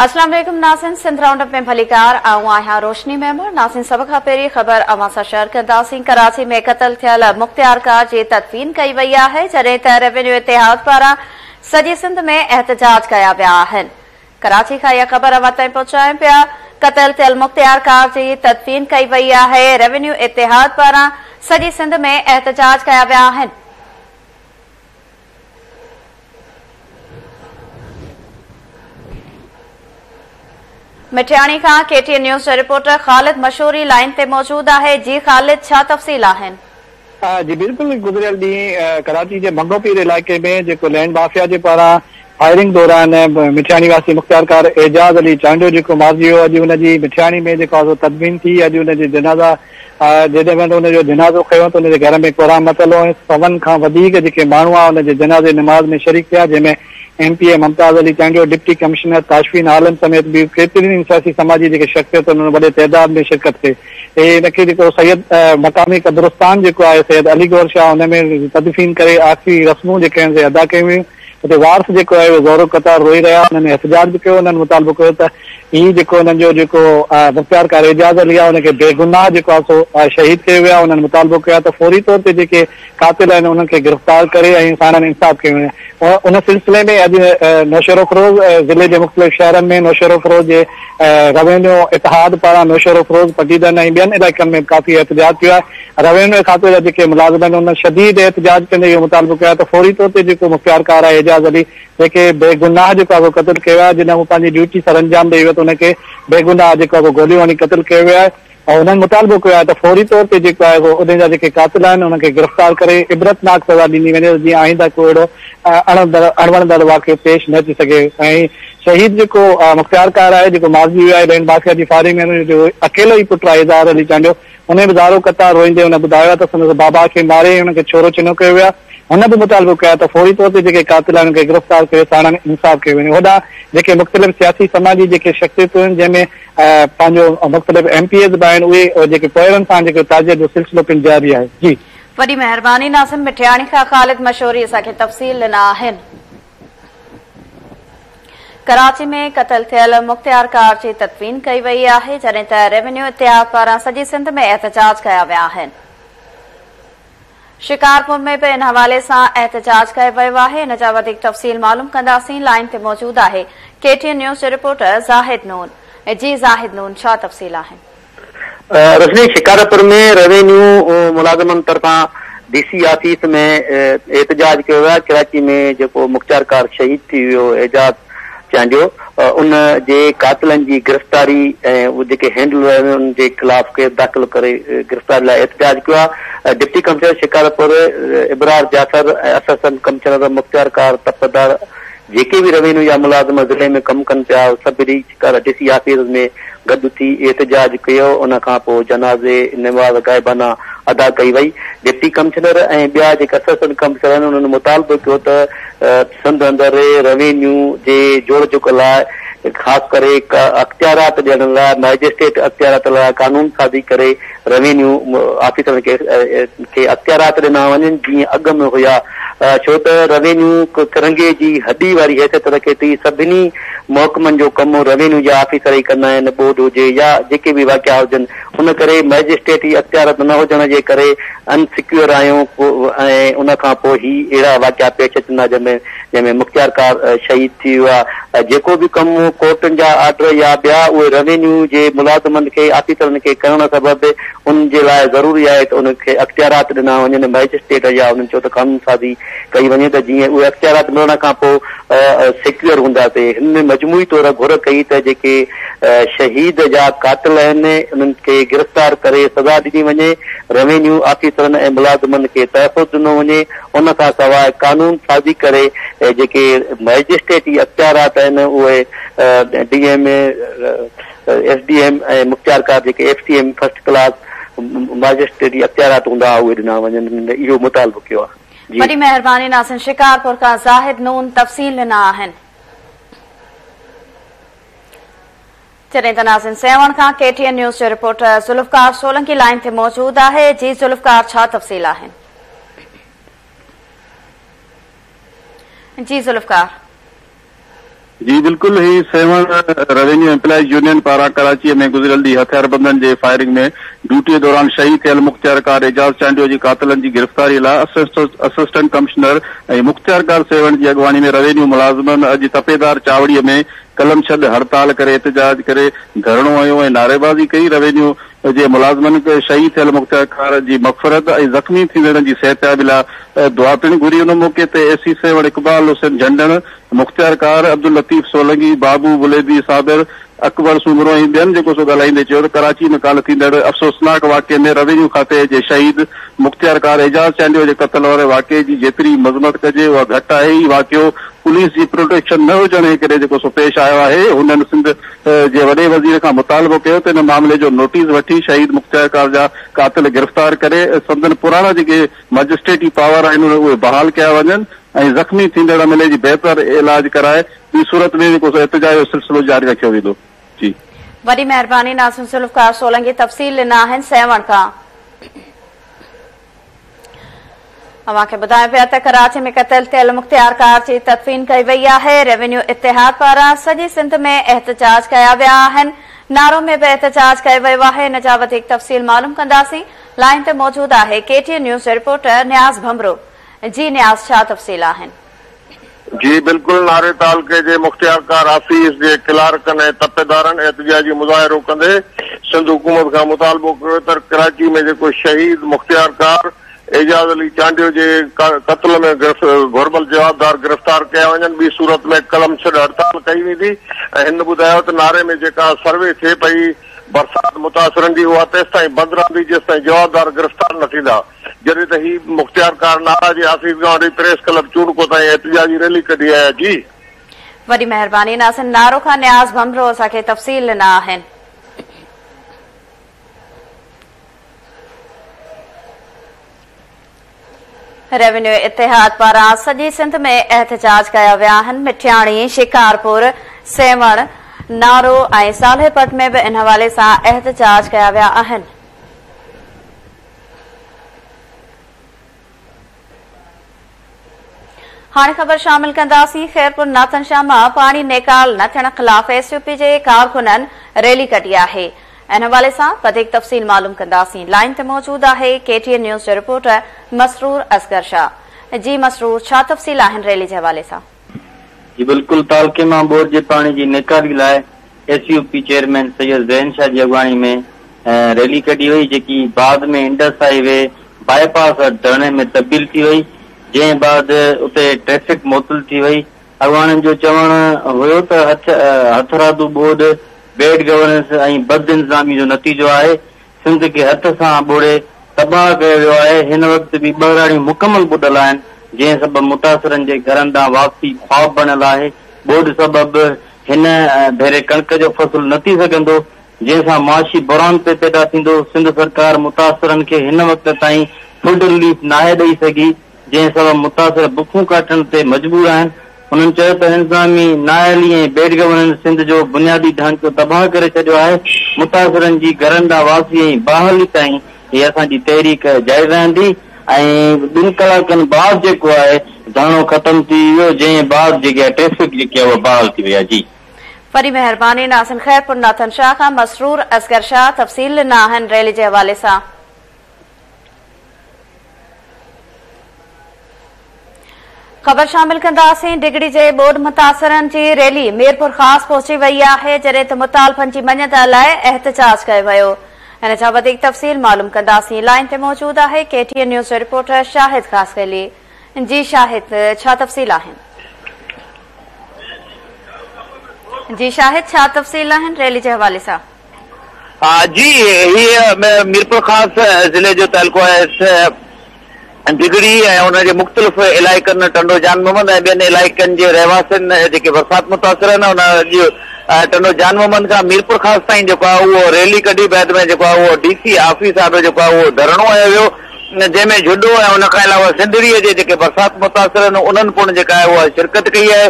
अस्सलाम वालेकुम नाज़रीन, सिंध राउंडअप में भलीकार आहियां रोशनी मेमर। नाज़रीन, सभ खां पहिरीं ख़बर अवां सां शेयर कंदासीं। कराची में क़त्ल थियल मुख़्तियार कार जी तदफ़ीन कई वई आहे, जॾहिं त रेवेन्यू इतिहाद पारां सॼी सिंध में एहतजाज कया विया आहिनि। कराची खां इहा ख़बर अवां ताईं पहुचायूं पिया। क़त्ल थियल मुख़्तियार कार जी तदफ़ीन कई वई आहे। रेवेन्यू इतिहाद पारां सॼी सिंध में एहतजाज कया विया आहिनि। मिठियाणी खां KTN न्यूज़ जो रिपोर्टर ख़ालिद मशहूरी लाइन ते मौजूद आहे। जी ख़ालिद, छा तफ़सील आहिनि? जी बिल्कुल, गुज़िरियल ॾींहुं कराची जे मंगोपीर इलाइक़े में जेको लैंड माफ़िया जे पारां फायरिंग दौरान मिठियाणी वासी मुख़्तियार कार एजाज़ अली चांडियो जेको मारिजी वियो, अॼु हुनजी मिठियाणी में जेको आहे तदफ़ीन थी। अॼु हुनजे जनाज़ा जॾहिं महिल हुनजो जनाज़ो खयो त हुनजे घर में क़ुरान मतलो ऐं 100 खां वधीक जेके माण्हू आहे हुनजे जनाज़े नमाज़ में शरीक थिया, जंहिंमें MPA Mumtaz Ali Chandio, deputy commissioner Tashfeen Alam समेत ॿियूं केतिरियुनि सियासी समाजी जेके शख़्सियतुनि हुन वॾे तइदाद में शिरकत कई। हिनखे जेको सैयद मक़ामी कब्रिस्तान जेको आहे सैयद अली गौर शाह, हुन में तदफ़ीन करे आख़िरी रस्मूं जेके आहिनि से अदा कयूं वियूं। हुते वारस जेको आहे उहो ज़ोरो क़तार रोई रहिया, हुन में एहतजाज बि कयो। हुननि मुतालबो कयो त हीउ जेको हुननि जो जेको मुख़्तियार कार एजाज़ अली आहे हुनखे बेगुनाह जेको आहे सो शहीद कयो वियो आहे। हुननि मुतालबो कयो आहे त फौरी तौर ते जेके क़ातिल आहिनि उन्हनि खे गिरफ़्तार करे ऐं साणनि इंसाफ़ कयो वञे। उन सिलसिले में अॼु नौशेरो फरोज़ ज़िले जे मुख़्तलिफ़ शहरनि में नौशेरो फरोज़ जे रेवेन्यू इतिहाद पारां नौशेरो फरोज़ पटीदन ऐं ॿियनि इलाइक़नि में काफ़ी एहतजाज कयो आहे। रेवेन्यू खाते जा जेके मुलाज़िम आहिनि उन शदीद एहतजाज कंदे इहो मुतालबो कयो आहे त फौरी तौर ते जेको मुख़्तियार कार आहे एजाज़ अली, जेके बेगुनाह जेको आहे क़त्ल कयो आहे, जिन हू पंहिंजी ड्यूटी सर अंजाम ॾेई वियो त हुनखे बेगुनाह जेको आहे गोलियूं हणी क़त्ल कयो वियो आहे। ऐं हुननि मुतालबो कयो आहे त फौरी तौर ते जेको आहे उन जा जेके क़ातिल आहिनि उनखे गिरफ़्तार करे इबरतनाक सज़ा ॾिनी वञे, जीअं आईंदा को अहिड़ो अणवणंदड़ वाक़ियो पेश न थी सघे। ऐं शहीद जेको मुख़्तियार कार आहे जेको मारिजी वियो आहे लैंड माफ़िया जी फायरिंग में, जो अकेलो ई पुटु आहे एजाज़ अली चांडियो, हुन बि ज़ारो क़तार रोईंदे हुन ॿुधायो त संदसि बाबा खे मारे हुनखे छोरो चिनो कयो वियो आहे। हुन बि मुतालबो कयो आहे त फौरी तौर ते जेके क़ातिल आहिनि उनखे गिरफ़्तार करे साणनि इंसाफ़ कयो वञे। होॾां जेके मुख़्तलिफ़ सियासी समाजी जेके शख़्सियतूं आहिनि, जंहिंमें पंहिंजो मुख़्तलिफ़ MPAs बि आहिनि, उहे जेके पोयरनि सां जेको ताज़ियत जो सिलसिलो पिणु जारी आहे। जी वॾी महिरबानी नाज़िम, मिठियाणी खां ख़ालिद मशहूरी असांखे तफ़सील ॾिना आहिनि। कराची में क़त्ल थियल मुख़्तियार कार जी तदफ़ीन कई वई आहे, जॾहिं त रेवेन्यू इतिहाद पारां सॼी सिंध में एहतजाज कया विया आहिनि। शिकारपुर में भी इन हवाले से एहतजाज कयो वियो आहे। इन जा वधीक तफ़सील मालूम कंदासीं। लाइन ते मौजूद आहे KTN न्यूज़ जो रिपोर्टर ज़ाहिद नून। जी ज़ाहिद नून, छा तफ़सील आहिनि? रजनी, शिकारपुर में रेवेन्यू मुलाज़िमनि तरफां DC ऑफिस में एहतजाज कयो वियो आहे। कराची में जेको मुख़्तियार कार शहीद थी वियो एजाज़ चांडियो, उन जे क़ातिलनि जी गिरफ़्तारी ऐं उहे जेके हैंडल आहिनि उन जे ख़िलाफ़ केस दाख़िल करे गिरफ़्तारी लाइ एहतजाज कयो आहे। डिप्टी कमिश्नर शिकारपुर इबरार जाफ़र ऐं असिस्टेंट कमिश्नर मुख़्तियार कार तफ़दार जेके भी रेवेन्यू या मुलाज़िम ज़िले में कमु कनि पिया, सभिनी DC ऑफिस में गॾु थी एहतजाज कयो। उन खां पोइ जनाज़े नमाज़ गाइबाना अदा कई वई। डिप्टी कमिश्नर ऐं ॿिया जेके असिस्टेंट कमिश्नर आहिनि उन्हनि मुतालबो कयो त सिंध अंदरि रेवेन्यू जे जोड़ जोक लाइ ख़ासि करे अख़्तियारात ॾियण लाइ, मैजिस्ट्रेट अख़्तियारात लाइ कानून साज़ी करे रेवेन्यू ऑफिसरनि खे अख़्तियारात ॾिना वञनि जीअं अॻु में हुया। छो त रेवेन्यू तिरंगे जी हॾी वारी हैसियत रखे थी। सभिनी महकमनि जो कमु रेवेन्यू जा ऑफिसर ई कंदा आहिनि, बोर्ड हुजे या जेके बि वाक़िया हुजनि। उन करे मैजिस्ट्रेट ई अख़्तियारात न हुजण जे करे अनसिक्योर आहियूं ऐं उन खां पोइ ही अहिड़ा वाक़िया पेश अचंदा जंहिंमें मुख़्तियार कार शहीद थी वियो आहे। जेको बि कमु कोर्टनि जा ऑर्डर या ॿिया उहे रेवेन्यू जे मुलाज़िमनि खे ऑफिसरनि खे करण सबबि उन जे लाइ ज़रूरी आहे त उनखे अख़्तियारात ॾिना वञनि मैजिस्ट्रेट या उन्हनि चयो त कानून साज़ी कई वञे त जीअं उहे अख़्तियारात मिलण खां पोइ सिक्योर हूंदासीं। हिन में मजमूई तौर घुर कई त जेके शहीद जा क़ातिल आहिनि उन्हनि खे गिरफ़्तार करे सज़ा ॾिनी वञे, रेवेन्यू ऑफिसरनि ऐं मुलाज़िमनि खे तहफ़ुज़ ॾिनो वञे। उन खां सवाइ कानून साज़ी करे जेके मैजिस्ट्रेट अख़्तियारात आहिनि उहे DM SDM ऐं मुख़्तियार कार जेके FCM फर्स्ट क्लास मैजिस्ट्रेट अख़्तियारात हूंदा उहे ॾिना वञनि, इहो मुतालबो कयो आहे। वॾी महिरबानी नाज़िन, शिकारपुर खां ज़ाहिद नून तफ़सील ॾिना आहिनि। जॾहिं त नाज़िन सेवण खां KTN न्यूज़ जो रिपोर्टर ज़ुल्फ़कार सोलंकी लाइन ते मौजूद आहे। जी ज़ुल्फ़कार, छा तफ़सील आहिनि? जी ज़ुल्फ़कार। जी बिल्कुल ही 7 रेवेन्यू एम्प्लॉइज यूनियन पारा कराची में गुज़िरियल ॾींहुं हथियारबंदनि जे फायरिंग में ड्यूटी दौरान शहीद थियल मुख़्तियारकार एजाज़ चांडियो जी कातिलनि जी गिरफ़्तारी लाइ असिस्टेंट कमिश्नर ऐं मुख़्तियारकार 7 जी अॻवानी में रेवेन्यू मुलाज़िमनि अॼु तपेदार चावड़ीअ में कलम छॾ हड़ताल करे एहतजाज करे धरणो हयो ऐं नारेबाज़ी कई। रेवेन्यू जे मुलाज़िमनि खे शहीद थियल मुख़्तियारकार जी मग़फ़िरत ऐं ज़ख़्मी थींदड़नि जी सिहतयाबी लाइ दुआ पिणु घुरी। उन मौक़े ते एसी 7 इक़बाल हुसैन झंडण, मुख़्तियारकार अब्दुल लतीफ़ सोलंगी, बाबू बुलेदी साबिर, अकबर सूमरो ऐं ॿियनि जेको सो ॻाल्हाईंदे चयो त कराची में काल्ह थींदड़ अफ़सोसनाक वाक़े में रेवेन्यू खाते जे शहीद मुख़्तियारकार एजाज़ चांडियो जे क़त्ल वारे वाक़े जी जेतिरी मज़मत कजे उहा घटि आहे। ही वाक़ियो पुलिस जी प्रोटेक्शन न हुजण जे करे जेको सो पेश आयो आहे। हुननि सिंध जे वॾे वज़ीर खां मुतालबो कयो त इन मामले जो नोटिस वठी शहीद मुख़्तियारकार जा कातिल गिरफ़्तार करे संदन पुराणा जेके मजिस्ट्रेटी पावर आहिनि उहे बहाल कया वञनि ऐं ज़ख़्मी थींदड़ अमले जी बहितर इलाज कराए ॿी सूरत में जेको एहतजाज जो सिलसिलो जारी रखियो वेंदो। जी वॾी महिरबानी नासिम सुल्फ़कार सोलंगी तफ़सील ॾिना आहिनि 7 खां। अव्हांखे ॿुधायूं पिया त कराची में क़त्ल थियल मुख़्तियारकार जी तदफ़ीन कई वई आहे। रेवेन्यू इतिहाद पारां सॼी सिंध में एहतजाज कया विया आहिनि। नारो में बि एहतजाज कयो वियो आहे। इन जा वधीक तफ़सील मालूम कंदासीं। लाइन ते मौजूद आहे KTN न्यूज़ रिपोर्टर न्याज़ भमरो। जी न्याज़, छा तफ़सील आहिनि? जी बिल्कुल नारे तालके जे मुख़्तियारकार आफीस जे क्लार्कनि ऐं तपेदारनि एहतजाजी मुज़ाहिरो कंदे सिंध हुकूमत खां मुतालबो कयो त कराची में जेको शहीद मुख़्तियारकार एजाज़ अली चांडियो जे क़त्ल में घुरबल जवाबदार गिरफ़्तार कया वञनि। ॿी सूरत में कलम छॾ हड़ताल कई वेंदी ऐं हिन ॿुधायो त नारे में जेका सर्वे थिए पई बरसात मुतासिरनि जी उहा तेसि ताईं बंदि रहंदी जेसि ताईं जवाबदार गिरफ़्तार न थींदा। जॾहिं त ही मुख़्तियारकार नारा जे आफिस खां वठी प्रेस क्लब चूड़को ताईं एहतजाजी रैली कढी आया। जी वॾी महिरबानी नासिन। नारो खां न्याज़ भमरो असांखे तफ़सील ॾिना आहिनि। रेवेन्यू इतिहाद पारां सॼी सिंध में एहतजाज कया विया आहिनि। मिठियाणी, शिकारपुर, सेवण, नारो ऐं सालेपट में बि इन हवाले सां एहतजाज कया विया आहिनि। हाणे ख़बर शामिल कंदासीं। ख़ैरपुर नाथनशाह मां पाणी नेकाल न थियण ख़िलाफ़ SUP जे कारकुननि रैली कढी आहे। इन हवाले सां वधीक तफ़सील मालूम कंदासीं। लाइन ते मौजूद आहे KTN न्यूज़ जो रिपोर्टर मसरूर असगर शाह। जी मसरूर, छा तफ़सील आहिनि रैली जे हवाले सां? जी बिल्कुल तालके मां बोर जे पाणी जी नेकाली लाइ SUP चेयरमैन सैयद ज़ैन शाह जी अॻवानी में रैली कढी वई, जेकी बाद में इंडस हाईवे बाईपास धरणे में तब्दील थी वई, जंहिं बाद उते ट्रैफिक मुअतल थी वई। अॻवाननि जो चवणु हुयो त हथरादू बोर्ड बेड गवर्नेंस ऐं बद इंतज़ामी जो नतीजो आहे। सिंध खे हथ सां ॿोड़े तबाह कयो वियो आहे। हिन वक़्तु बि 2 राणियूं मुकमल ॿुॾल आहिनि, जंहिं सबबि मुतासिरनि जे घरनि ॾांहुं वापसी ख़्वाब बणियल आहे। बोर्ड सबबि हिन भेरे कणिक जो फसल न थी सघंदो, जंहिं सां माशी बुरान पे पैदा थींदो। सिंध सरकार मुतासिरनि खे हिन वक़्त ताईं फूड रिलीफ नाहे ॾेई सघी, जंहिं सबबि मुतासिर बुखूं काटण ते मजबूर आहिनि। उन्हनि चयो त इंतज़ामी नाअहली ऐं बेड गवर्नेंस सिंध जो बुनियादी ढांचो तबाह करे छॾियो आहे। मुतासिरनि जी घरनि ॾांहुं वापसी ऐं बहाली ताईं हीअ असांजी तहरीक जारी रहंदी ऐं 2 कलाकनि बाद जेको आहे धरणो ख़तम थी वियो, जंहिं बाद जेकी आहे ट्रैफिक जेकी आहे उहा बहाल थी वई आहे। जी वॾी महिरबानी नासिन। ख़ैरपुर नाथनशाह खां मसरूर असगर शाह तफ़सील ॾिना आहिनि रैली जे हवाले सां। ख़बर शामिल कंदासीं। डिगड़ी जे बोर्ड मुतासिरनि जी रैली मीरपुर ख़ासि पहुची वई आहे, जॾहिं त मुतालबनि जी मञत लाइ एहतजाज कयो वियो। इन जा वधीक तफ़सील मालूम कंदासीं। लाइन ते मौजूद आहे KTN न्यूज़ जो रिपोर्टर शाहिद ख़ासकली। जी शाहिद, छा तफ़सील आहिनि? जी शाहिद, छा तफ़सील आहिनि रैली जे हवाले सां? जी हीअ मीरपुर ख़ासि ज़िले जो तइल्क़ो आहे डिगड़ी ऐं हुनजे मुख़्तलिफ़ इलाइक़नि टंडो जान मोहम्मद ऐं ॿियनि इलाइक़नि जे रहवासियुनि जेके बरसात मुतासिर आहिनि हुन टंडो जान मोहम्मद खां मीरपुर ख़ासि ताईं जेको आहे उहो रैली कढी, बैदि में जेको आहे उहो DC ऑफिस आहे जेको आहे उहो धरणो हयो वियो, जंहिंमें जुडो ऐं हुन खां अलावा सिंधड़ीअ जे जेके बरसात मुतासिर आहिनि उन्हनि पिणु जेका आहे उहा शिरकत कई आहे।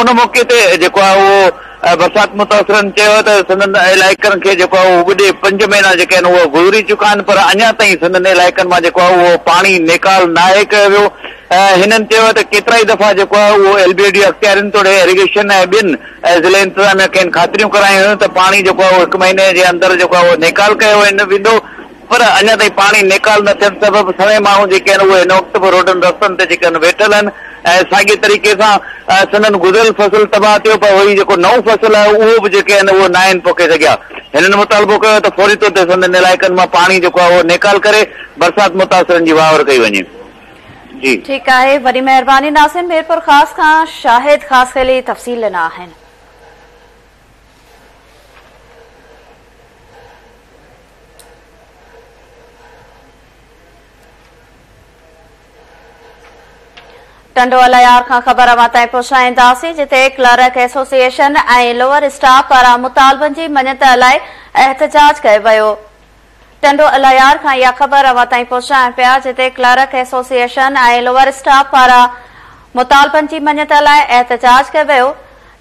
उन मौक़े ते जेको आहे उहो बरसात मुतासिरनि चयो त सिंधनि इलाइक़नि खे जेको आहे उहो 5 महीना जेके आहिनि उहो गुज़री चुका आहिनि, पर अञा ताईं सिंधनि इलाइक़नि मां जेको आहे उहो पाणी नेकाल नाहे कयो वियो। हिननि चयो त केतिरा ई दफ़ा जेको आहे उहो LBD अख़्तियारनि तोड़े इरिगेशन ऐं ॿियनि ज़िले इंतज़ामिया कनि ख़ातिरियूं करायूं हुयूं त पाणी जेको आहे 1 महीने जे अंदरि जेको आहे उहो नेकाल कयो वेंदो, पर अञा ताईं पाणी नेकाल न थियण सबबि सभई माण्हू जेके आहिनि उहे हिन वक़्तु बि रोडनि रस्तनि ते जेके आहिनि वेठल आहिनि ऐं साॻिए तरीक़े सां संदन गुज़िरियल फसल तबाह थियो, पर वरी जेको नओं फसल आहे उहो बि जेके आहिनि उहो न आहिनि पोखे सघिया। हिननि मुतालबो कयो त फौरी तौर ते संदन इलाइक़नि मां पाणी जेको आहे उहो नेकाल करे बरसाति मुतासिरनि जी वावर कई वञे। जी ठीकु आहे, वॾी महिरबानी नासिन। मीरपुर ख़ासि खां शाहिद ख़ासि ख़ाली तफ़सील ॾिना आहिनि। टंडो अलायार खां ख़बर अवां ताईं पहुचाईंदासीं, जिते क्लर्क एसोसिएशन ऐं लोअर स्टाफ पारां मुतालबनि जी मञत लाइ एहतजाज कयो वियो। टंडो अलायार खां इहा ख़बर अवां ताईं पहुचाइनि पिया, जिते क्लर्क एसोसिएशन ऐं लोअर स्टाफ पारां मुतालबनि जी मञत लाइ एहतजाज कयो वियो।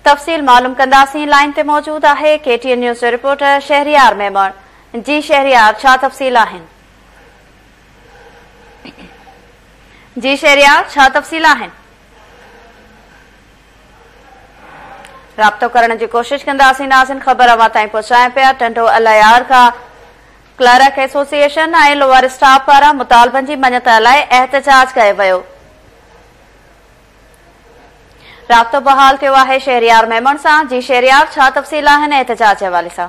तफ़सील मालूम कंदासीं। लाइन ते मौजूद आहे KTN news reporter Shehryar Memon. जी शहरियार, छा तफ़सील आहिनि? जी शहरियार, छा तफ़सील आहिनि? राब्तो करण जी कोशिश कंदासीं नाज़िन। ख़बर अवां ताईं पहुचाइनि पिया, टंडो अलायार खां क्लर्क एसोसिएशन ऐं लोअर स्टाफ पारां मुतालबनि जी मञत लाइ एहतजाज कयो वियो। राब्तो बहाल थियो आहे शहरियार मेमण सां। जी शहरियार, छा तफ़सील आहिनि एहतजाज जे हवाले सां?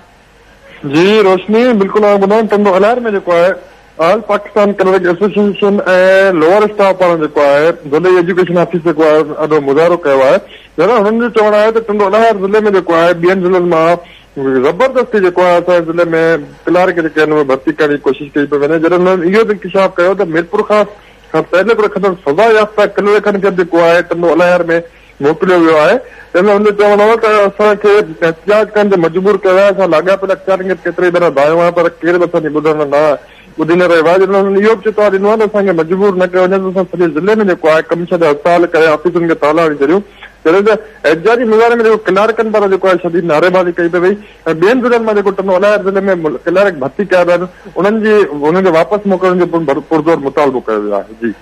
जी रोशनी, बिल्कुलु ॿुधायां, टंडो अलायार में जेको आहे ऑल पाकिस्तान क्लर्क एसोसिएशन ऐं लोअर स्टाफ पारां जेको आहे ज़िले एजुकेशन ऑफिस जेको आहे ॾाढो मुज़ाहिरो कयो आहे। हुननि जो चवणु आहे त टंडो अलायार ज़िले में जेको आहे ॿियनि ज़िलनि मां ज़बरदस्ती जेको आहे असांजे ज़िले में क्लर्क जेके आहिनि उहे भर्ती करण जी कोशिश कई पई वञे। जॾहिं हुननि इहो बि इंकशाफ कयो त मीरपुर खां पहले खतम सज़ा याफ़्ता क्लर्कनि खे जेको आहे टंडो अलायार में मोकिलियो वियो आहे। तंहिंमें हुनजो चवणु हो त असांखे एहतिजाज करण ते मजबूर कयो आहे। असां लाॻापियल अख़्तियारनि खे केतिरी भेरा दायो आहे, पर केर बि असांजी ॿुधी न रहियो आहे। जॾहिं हुननि इहो बि चेताव ॾिनो आहे त असांखे मजबूर न कयो वञे त असां सॼे ज़िले में जेको आहे कमीशन हड़ताल करे ऑफिसुनि खे ताला हणी छॾियूं। जॾहिं त एहतिजाजी मुज़ाहिरे में जेको क्लर्कनि पारां जेको आहे शदीद नारेबाज़ी कई पई वई ऐं ॿियनि ज़िलनि मां जेको टंडो अलायार ज़िले में क्लर्क भर्ती कया विया आहिनि उन्हनि खे वापसि मोकिलण जो पुरज़ोर मुतालबो कयो वियो आहे। जी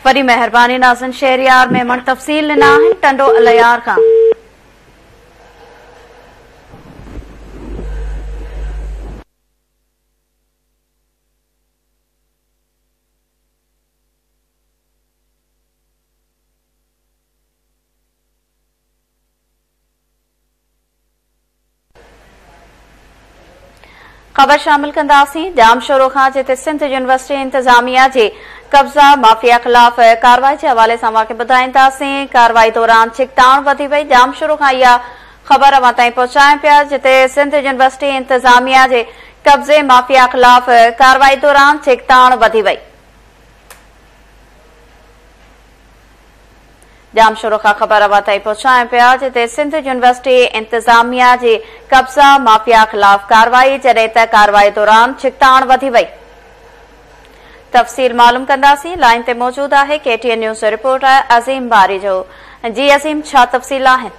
वॾी महिरबानी नाज़िन। शहरियार मेमण तफ़सील ॾिना आहिनि टंडो अलायार खां। ख़बर शामिल कंदासीं जाम शोरो खां, जिते सिंध यूनिवर्सिटी इंतज़ामिया जे कब्ज़ा माफ़िया ख़िलाफ़ कार्रवाई जे हवाले सां वाक़िअ ॿुधाईंदासीं। कार्रवाई दौरान छिकताण वधी वई। जाम शोरो खां इहा ख़बर अवां ताईं पहुचाइनि पिया, जिते सिंध यूनिवर्सिटी इंतज़ामिया जे कब्ज़े माफ़िया ख़िलाफ़ कार्रवाई दौरान छिकताण वधी वई। जाम शोरो खां ख़बर अवां ताईं पहुचाइनि पिया, जिते सिंध यूनिवर्सिटी इंतज़ामिया जे कब्ज़ा माफ़िया ख़िलाफ़ कार्रवाई, जॾहिं त कार्रवाई दौरान छिकताण वधी वई। तफ़सील मालूम कंदासीं। लाइन ते मौजूद आहे KTN न्यूज़ रिपोर्टर अज़ीम बारी जो। जी अज़ीम, छा तफ़सील आहिनि?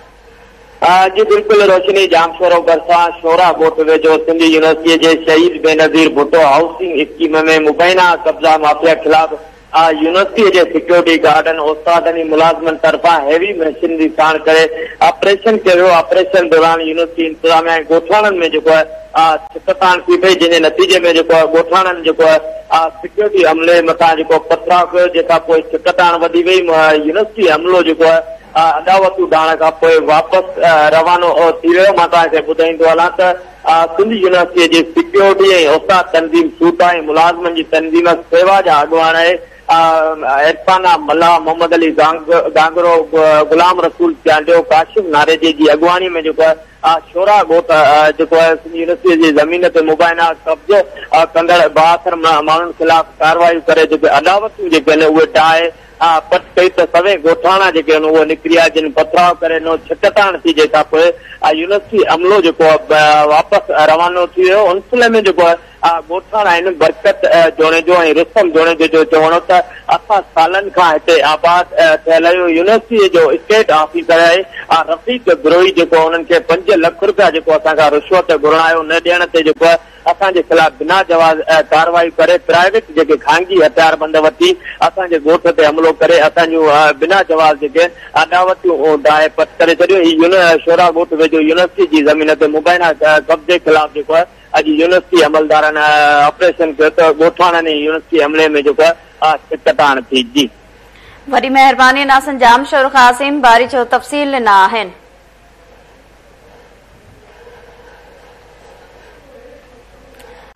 जी बिल्कुलु रोशनी, जाम शोरो भरिसां शोरा ॻोठ वेझो सिंध यूनिवर्सिटीअ जे शहीद बेनज़ीर भुट्टो हाउसिंग स्कीम में मुबैना कब्ज़ा माफ़िया ख़िलाफ़ यूनिवर्सिटीअ जे सिक्योरिटी गार्डन उस्तादनि मुलाज़िमनि तरफ़ां हेवी मशीनरी साण करे ऑपरेशन कयो वियो। ऑपरेशन दौरान यूनिवर्सिटी इंतज़ामिया ऐं ॻोठाणनि में जेको आहे छिकताण थी पई, जंहिंजे नतीजे में जेको आहे ॻोठाणनि जेको आहे सिक्योरिटी अमले मथां जेको पथराव कयो, जेका पोइ छिकताण वधी वई। यूनिवर्सिटी अमलो जेको आहे अदावतू डाण खां पोइ वापसि रवानो थी वियो। मां तव्हांखे ॿुधाईंदो हलां त सिंध यूनिवर्सिटीअ जी सिक्योरिटी ऐं उस्ताद तनज़ीम सूटा ऐं मुलाज़िमनि जी तनज़ीम सेवा जा अॻुवान आहे इरफाना मल्ला, मोहम्मद अली गांगरो, गुलाम रसूल चांडियो, काशिम नारेजे जी अॻुवानी में जेको आहे शोरा ॻोठ जेको आहे सिंध यूनिवर्सिटीअ जी ज़मीन ते मुबैना कब्ज़ो कंदड़ 72 माण्हुनि ख़िलाफ़ कार्रवाई करे जेके अदावतूं जेके आहिनि उहे टाहे पट कई त सवे ॻोठाणा जेके आहिनि उहे निकिरी आया, जिन पथराव करे छिकताण थी, जेका पोइ यूनिवर्सिटी अमलो जेको आहे वापसि रवानो थी वियो। उन सिलसिले में जेको आहे ॻोठाणा आहिनि बरकत जोड़े जो ऐं रुस्तम जोड़े जो चवणो त असां सालनि खां हिते आबाद थियल आहियूं। यूनिवर्सिटीअ जो स्टेट ऑफिसर आहे रफ़ीक ग्रोही, जेको हुननि खे 5 लख रुपया जेको असांखां रिश्वत घुरायो न ॾियण ते जेको आहे असांजे खिलाफ़ बिना जवाज़ कार्रवाई करे प्राइवेट जेके खानगी हथियारबंद वठी असांजे ॻोठ ते हमलो करे असांजूं बिना जवाज़ जेके अॾावतियूं दाहे पट करे छॾियो। हीउ शोरा ॻोठ वेझो यूनिवर्सिटी जी ज़मीन ते मुबैना कब्जे खिलाफ़ जेको आहे अॼु यूनिवर्सिटी अमलदारनि ऑपरेशन कयो त ॻोठाणनि यूनिवर्सिटी हमले में जेको आहे कटाण थी। जी वॾी महिरबानी नासिन जाम शोर क़ासिम बारी जो तफ़सील ॾिना आहिनि।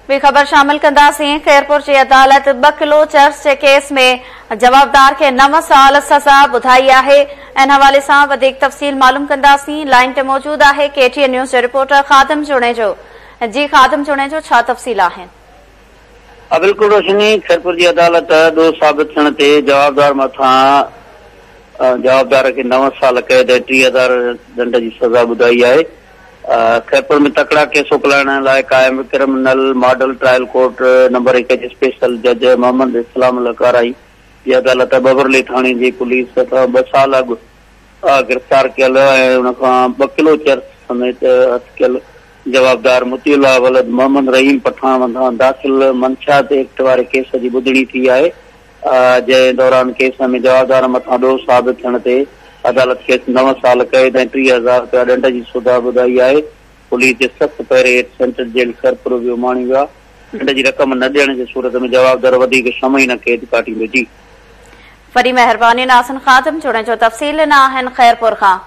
ॿी ख़बर शामिल कंदासीं। खैरपुर जी अदालत 2 किलो चर्च जे केस में जवाबदार खे 9 साल सज़ा ॿुधाई आहे। इन हवाले सां वधीक तफ़सील मालूम कंदासीं। लाइन ते मौजूद आहे KTN न्यूज़ जो रिपोर्टर ख़ादिम चुणेजो। जी ख़ादिम चुणेजो, छा तफ़सील आहिनि? बिल्कुल रोशनी, खैरपुर जी अदालत दोष साबित थियण ते जवाबदार खे 9 साल कैद 30,000 दंड जी सज़ा ॿुधाई आहे। खैरपुर में तकड़ा केस उकलाइण लाइ क़ाइम criminal model trial court number 1 जे स्पेशल जज मोहम्मद इस्लाम लकाराई जी अदालत बबरली थाणे जी पुलिस 2 साल अॻु गिरफ़्तार कयल ऐं उन खां 2 किलो चर्च समेत हथ कयल जवाबदार मुतीउल्लाह वलद मोहम्मद रहीम पठान मथां दाख़िल मंशात एक्ट वारे केस जी ॿुधणी थी आहे। जंहिं दौरान केस में जवाबदार मथां दोष साबित थियण ते अदालत खेसि 9 साल कैद ऐं 30,000 रुपया दंड जी सज़ा ॿुधाई आहे। पुलिस जे सख़्त पहिरें हेठि सेंट्रल जेल खैरपुर बि उमाणी वियो आहे। दंड जी रक़म न ॾियण जी सूरत में जवाबदार वधीक 6 महीना कैद काटींदो। जी वॾी महिरबानी नासिन ख़ादिम चुणे जो तफ़सील ॾिना आहिनि खैरपुर खां।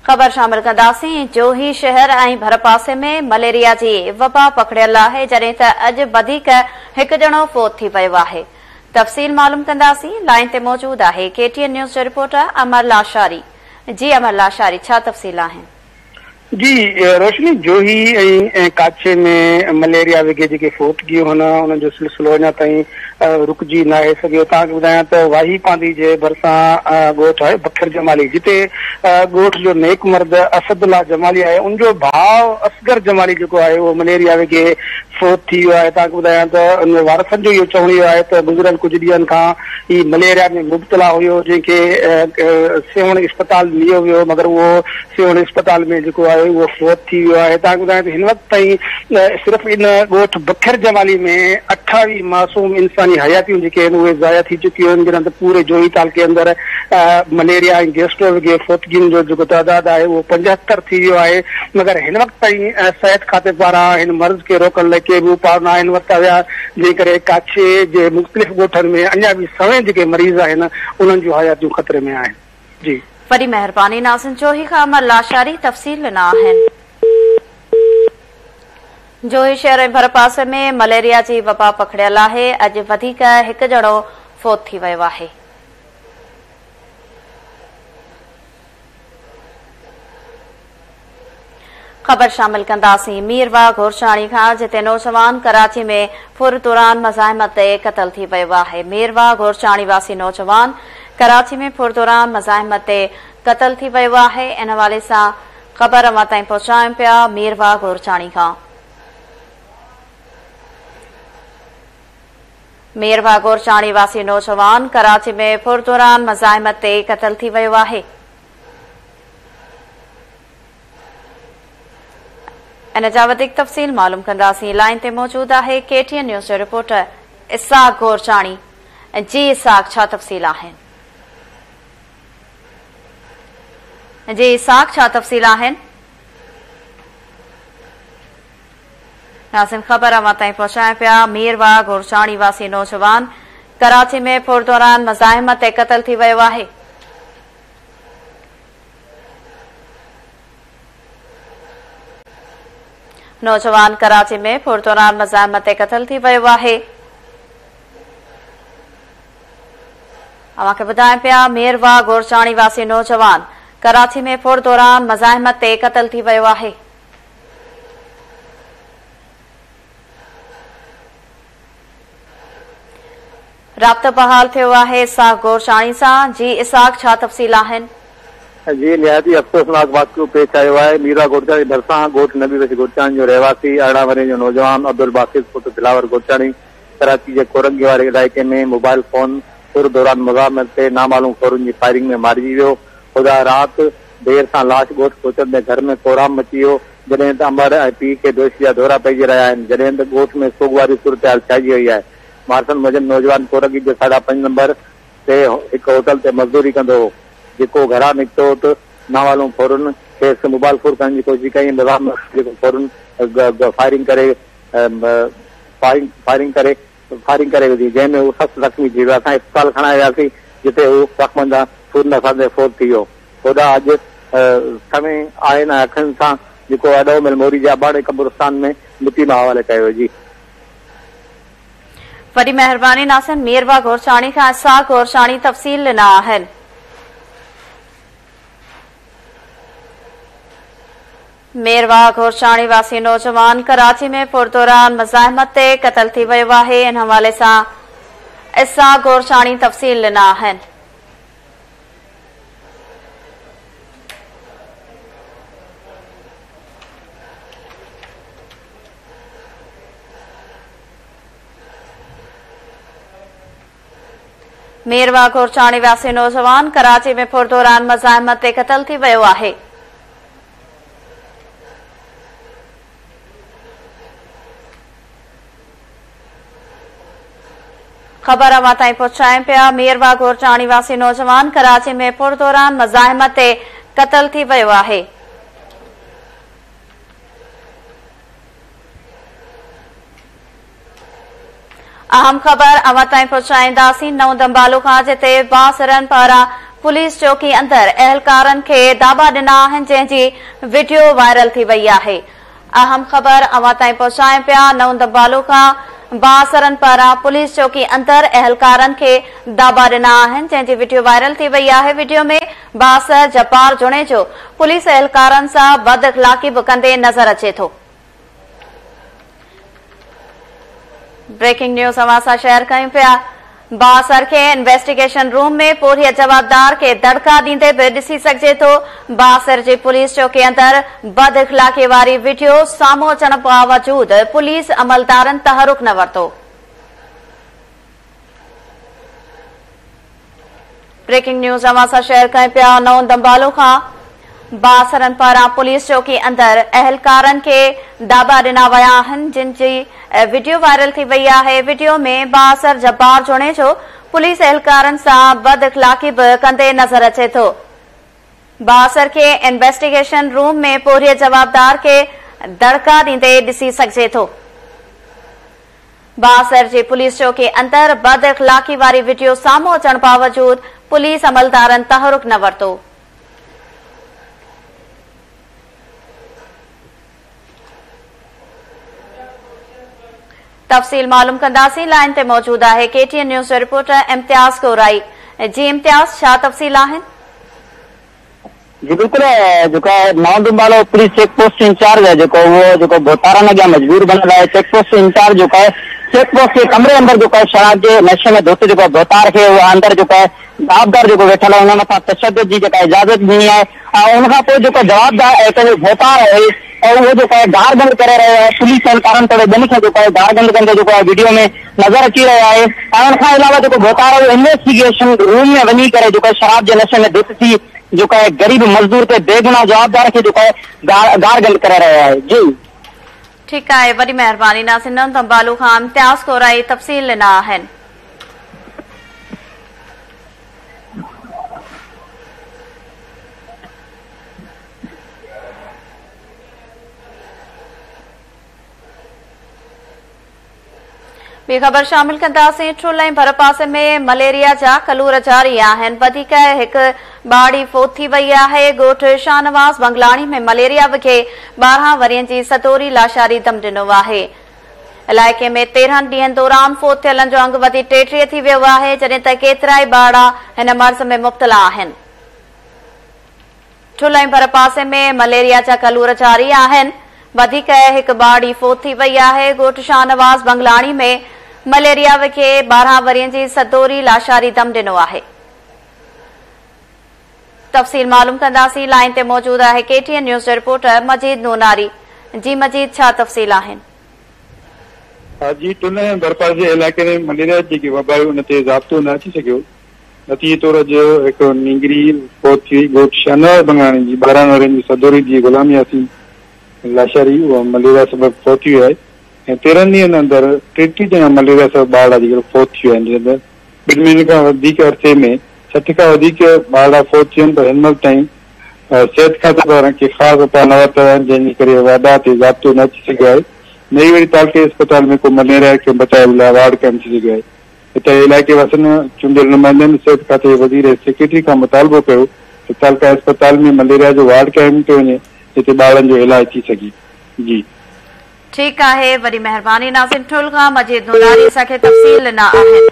ख़बर शामिल कंदासीं। जोही शहर ऐं भरपासे में मलेरिया जी वबा पकड़ियल आहे, जॾहिं त अॼु वधीक हिकु ॼणो फोत थी वियो आहे। तफ़सील मालूम कंदासीं। लाइन ते मौजूद आहे KTN न्यूज़ जो रिपोर्टर अमर लाशारी। जी अमर लाशारी, छा तफ़सील आहिनि? जी रोशनी, जोही ऐं काछे में मलेरिया वगे जेके फोतगियूं हुन जो सिलसिलो अञा ताईं रुकजी न आहे सघियो। तव्हांखे ॿुधायां त वाही पांदी जे भरिसां ॻोठ आहे बखर जमाली, जिते ॻोठ जो नेक मर्द असदुल्ला जमाली आहे, उनजो भाउ असगर जमाली जेको आहे उहो मलेरिया वगे फोत थी वियो आहे। तव्हांखे ॿुधायां त उन वारसनि जो इहो चवणो आहे त गुज़िरियल कुझु ॾींहंनि खां ही मलेरिया में मुब्तला हुयो, जंहिंखे सेवण इस्पताल लियो वियो, मगर उहो सेवण इस्पताल में जेको आहे उहो फोत थी वियो आहे। तव्हांखे ॿुधायां त हिन वक़्त ताईं सिर्फ़ इन ॻोठ बखर जमाली में 28 मासूम इंसानी हयातियूं जेके आहिनि उहे ज़ाया थी चुकियूं आहिनि, जिन ते पूरे जोही तालुके अंदरि मलेरिया ऐं गैस्ट्रो वगे फोतगियुनि जो जेको तइदाद आहे उहो 75 थी वियो आहे। मगर हिन वक़्त ताईं सिहत खाते पारां हिन मर्ज़ खे रोकण लाइ के बि उपाउ न आहिनि वरिता विया, जंहिं करे काछे जे मुख़्तलिफ़ ॻोठनि में अञा बि सवें जेके मरीज़ आहिनि उन्हनि जूं हयातियूं ख़तरे में आहिनि। जी वॾी महिरबानी नासिन जोही खां अमर लाशारी तफ़सील ॾिना आहिनि। जोही शहर ऐं भरपासे में मलेरिया जी वबा पकड़ियल आहे। अॼु वधीक हिकु ॼणो फोत थी वियो आहे। ख़बर शामिल कंदासीं। मीरवा घोरचाणी खां, जिते नौजवान कराची में फुर दौरान मज़ाहिमत ते क़तल थी वियो आहे। मीरवा घोरचाणी वासी नौजवान कराची में फुर दौरान मज़ाहिमत ते क़तल थी वियो आहे। इन हवाले सां ख़बर अवां ताईं पहुचायूं पिया मीरवा घोरचाणी खां। मीरवा घोरचाणी वासी नौजवान कराची में फुर दौरान मज़ाहिमत ते क़तल थी वियो आहे। इन जा वधीक तफ़सील मालूम कंदासीं। लाइन ते मौजूद आहे KTN न्यूज़ जो रिपोर्टर इसाक घोरचाणी। जी इसाक, छा तफ़सील आहिनि? जी इसाक, छा तफ़सील आहिनि? नासिन ख़बर अवां ताईं पहुचायूं पिया। मीरवा घोरचाणी वासी नौजवान कराची में फुर दौरान मज़ाहिमत ते क़तल थी वियो आहे। नौजवान कराची में फुर दौरान मज़ाहिमत ते क़तल थी वियो आहे। अवां खे ॿुधायूं पिया मीरवा घोरचाणी वासी नौजवान कराची में फुर दौरान मज़ाहिमत ते क़तल थी वियो आहे। राब्तो बहाल थियो आहे इसाक घोरचाणी सां। जी इसाक, छा तफ़सील आहिनि? जी निहायती अफ़सोसनाक वाक़ियो पेश आयो आहे। मीरा घोरचाणी भरिसां ॻोठ नबी वसी घोरचाणी जो रहवासी 18 वरे जो नौजवान अब्दुल बासित पुट दिलावर घोरचाणी कराची जे कोरंगी वारे इलाइक़े में मोबाइल फोन उर दौरान मुज़ाहिमत ते नामालूम फ़ौरन जी फायरिंग में मारिजी वियो। खुदा रात देर सां लाश ॻोठ पहुचंदे घर में कोराम मची वियो। जॾहिं त अमर ऐं पीउ खे बेहोशी जा दौरा पइजी रहिया आहिनि। जॾहिं त ॻोठ में सोगवारी सूरत छाइजी वई आहे। मारसन मजन नौजवान कोरगी जे 5.5 नंबर ते हिकु होटल ते मज़दूरी कंदो हो। जेको घरां निकितो त नामालूम फ़ौरन खेसि मोबाइल फूर करण जी कोशिशि कई। जेको फ़ौरन फायरिंग करे विधी, जंहिंमें हू सख़्तु ज़ख़्मी थी वियो। असां इस्पताल खणाए वियासीं जिते हू ज़ख़्मनि सां खून सां फोत थी वियो। ख़ुदा अॼु समय आहे न अखियुनि सां जेको अॾो मिल मोरी जा बाड़े कब्रिस्तान में मिटी में हवाले कयो। जी वॾी महिरबानी नासिन। मीरवा घोरछाणी खां इसाक घोरछाणी तफ़सील ॾिना आहिनि। मेरवा घोरछाणी वासी नौजवान कराची में पुरदौरान मुज़ाहिमत ते क़तल थी वियो आहे। इन हवाले सां इसाक घोरछाणी तफ़सील ॾिना आहिनि। मेरवा घोरछाणी वासी नौजवान कराची में पुरदौरान मुज़ाहिमत ते क़तल थी वियो आहे। ख़बर अवां ताईं पहुचायूं पिया। मेरवा घोरछाणी वासी नौजवान कराची में पुरदौरान मुज़ाहिमत ते क़तल थी वियो आहे। अहम ख़बर अवां ताईं पहुचाईंदासीं। नओं दंबालो खां जिते बासरनि पारां पुलिस चौकी अंदर अहलकारनि खे दाबा ॾिना आहिनि, जंहिंजी वीडियो वायरल थी वई आहे। अहम ख़बर अवां ताईं पहुचायूं पिया। नओं दंबालो खां बासरनि पारां पुलिस चौकी अंदर अहलकारनि खे दाबा ॾिना आहिनि, जंहिंजी वीडियो वायरल थी वई आहे। वीडियो में बासर जब्बार जुणेजो पुलिस अहलकारनि सां बद अख़लाक़ी बि कंदे नज़र अचे थो। ब्रेकिंग न्यूज़ अवां सां शेयर कयूं पिया। बासर खे इन्वेस्टिगेशन रूम में पोरिया जवाबदार खे दड़का ॾींदे बि ॾिसी सघिजे थो। बासर जी पुलिस चौकी अंदर बद अख़लाक़ी वारी वीडियो साम्हूं अचण बावजूद पुलिस अमलदारनि तहरुक न वरितो। ब्रेकिंग न्यूज़ अवां सां शेयर कयूं पिया। नओं दंबालो खां बासरनि पारां पुलिस चौकी अंदर अहलकारनि खे दाबा ॾिना विया आहिनि, जिन जी वीडियो वायरल थी वई आहे। वीडियो में बासर जब्बार जुणेजो पुलिस अहलकारनि सां बद अख़लाक़ी बि कंदे नज़र अचे थो। बासर खे इन्वेस्टिगेशन रूम में पोरिया जवाबदार खे दड़का ॾींदे ॾिसी सघिजे थो। बासर जी पुलिस चौकी अंदर बद अख़लाक़ी वारी वीडियो साम्हूं अचण बावजूद पुलिस अमलदारनि तहरुक न वरितो। तफ़सील मालूम कंदासीं। लाइन ते मौजूद आहे KTN न्यूज़ जो रिपोर्टर इम्तियाज़ कोराई। जी इम्तियाज़, छा तफ़सील आहिनि? जी बिल्कुल, जेको नओं दंबालो पुलिस चेक पोस्ट इंचार्ज है, जेको बोतारनि अॻियां मजबूर बनल आहे। चेक पोस्ट इंचार्ज जेको आहे चेक पोस्ट के कमरे अंदर जेको आहे शराब जे नशे में धुत जेको बोतार खे अंदर जेको आहे जवाबदार जेको वेठल आहे, हुन मथां तशद्दुद जी जेका इजाज़त ॾिनी आहे। ऐं उनखां पोइ जेको जवाबदार पंहिंजो बोतार आहे वो जेको आहे गारबंद करे रहियो आहे। पुलिस अहलकारनि तोड़े ॿिनि खे जेको आहे गारबंद कंदे जेको आहे वीडियो में नज़र अची रहियो आहे। ऐं उनखां अलावा जेको बोतार आहे इन्वेस्टिगेशन रूम में वञी करे जेको शराब जे नशे में धुत थी जेको आहे गरीब मज़दूर ते बेगुनाह जवाबदार खे जेको आहे गारबंद करे रहियो आहे। जी ठीकु आहे, वॾी महिरबानी। नासिन नओं दंबालो खां इम्तियाज़ कोराई तफ़सील ॾिना आहिनि। ॿी ख़बर शामिल कंदासीं। ठुल ऐं भरपासे में मलेरिया जा कलूर जारी आहिनि। वधीक हिकु ॿाड़ी फोत थी वई आहे। ॻोठ शाहनवाज़ बंगलाणी में मलेरिया विखे 12 वरियनि जी सतोरी लाशारी दम ॾिनो आहे। इलाइक़े में 13 ॾींहनि दौरान फोत थियलनि जो अंग वधी 33 थी वियो आहे, जॾहिं त केतिरा ई ॿाड़ा हिन मर्ज़ में मुब्तला आहिनि। ठुल ऐं भरपासे में मलेरिया जा कलूर जारी आहिनि। वधीक हिकु ॿाड़ी फोत थी वई आहे। ॻोठ शाहनवाज़ बंगलाणी में मलेरिया विखे 12 वरियनि जी सतोरी लाशारी दम ॾिनो आहे। तफ़सील मालूम कंदासीं। लाइन ते मौजूद आहे KTN न्यूज़ जो रिपोर्टर मजीद नूनारी। जी मजीद, छा तफ़सील आहिनि? जी टुन बरपास जे इलाइक़े में मलेरिया जेकी वबा आहे उन ते ज़ाब्तो न अची सघियो। नतीजे तौर जो हिकु नींगरी फौत थी ॻोठ शहनाज बंगाणी जी 12 वरनि जी सदोरी जी ग़ुलामी यासीन लाशारी उहा मलेरिया सबबि फौत थी आहे ऐं 13 ॾींहंनि अंदरि 33 ॼणा मलेरिया सबबि ॿार जेके फौत थी विया आहिनि। ॿिनि महीननि खां वधीक अरसे में 60 खां वधीक ॿार फौत थिया आहिनि, पर हिन महिल ताईं सिहत खाते वारनि खे ख़ासि उपाय न वरिता आहिनि, जंहिंजे करे वाडा ते ज़ाब्तो न अची सघियो आहे। नई वरी तालके अस्पताल में को मलेरिया खे बचाइण लाइ वार्ड कैम्प थी सघियो आहे। हिते इलाइक़े वासियुनि चूंडियल नुमाइंदनि सिहत खाते वज़ीर सेक्रेटरी खां मुतालबो कयो त तालका अस्पताल में मलेरिया जो वार्ड कैम्प कयो वञे जिते ॿारनि जो इलाज थी सघे। जी ठीकु आहे, वॾी महिरबानी नाज़िम ठुल खां। मजीद नूरानी असांखे तफ़सील ॾिना आहिनि।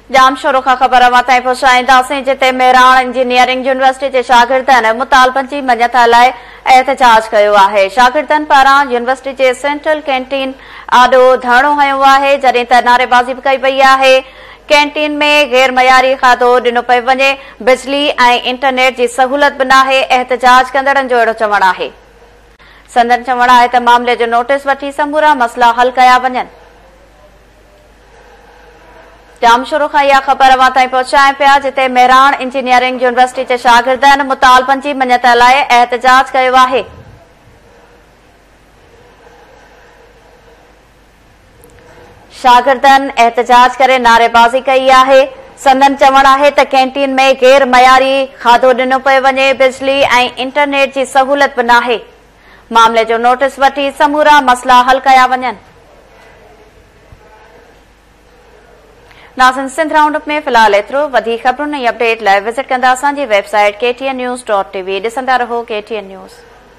जाम शुरू खां ख़बर अवां ताईं पहुचाईंदासीं, जिते मेराण इंजीनियरिंग यूनिवर्सिटी जे शागिर्दनि मुतालबनि जी मञत लाइ एहतजाज कयो आहे। शागिर्दनि पारां यूनिवर्सिटी जे सेंट्रल कैंटीन आॾो धरणो हयो आहे, जॾहिं त नारेबाज़ी बि कई वई आहे। कैंटीन में गैर मयारी खाधो ॾिनो पियो वञे, बिजली ऐं इंटरनेट जी सहूलियत बि नाहे। एहतजाज कंदड़नि जो अहिड़ो चवणु आहे। संदन चवणु आहे त मामले जो नोटिस वठी समूरा मसइला हल कया वञनि। जाम शुरू खां इहा ख़बर अवां ताईं पहुचाए पिया, जिते मेराण इंजीनियरिंग यूनिवर्सिटी जे शागिर्दनि मुतालबनि जी मञत लाइ एहतजाज कयो आहे। शागिर्दनि एहतजाज करे नारेबाज़ी कई आहे। संदन चवणु आहे त कैंटीन में गैर मयारी खाधो ॾिनो पियो वञे, बिजली ऐं इंटरनेट जी सहूलियत बि नाहे। मामले जो नोटिस वठी समूरा मसइला हल कया वञनि। नाज़िन सिंध राउंडअप में फ़िलहाल एतिरो। वधीक ख़बरुनि ऐं अपडेट लाइ विज़िट कंदा असांजी वेबसाइट KTN News.tv। ॾिसंदा रहो KTN News।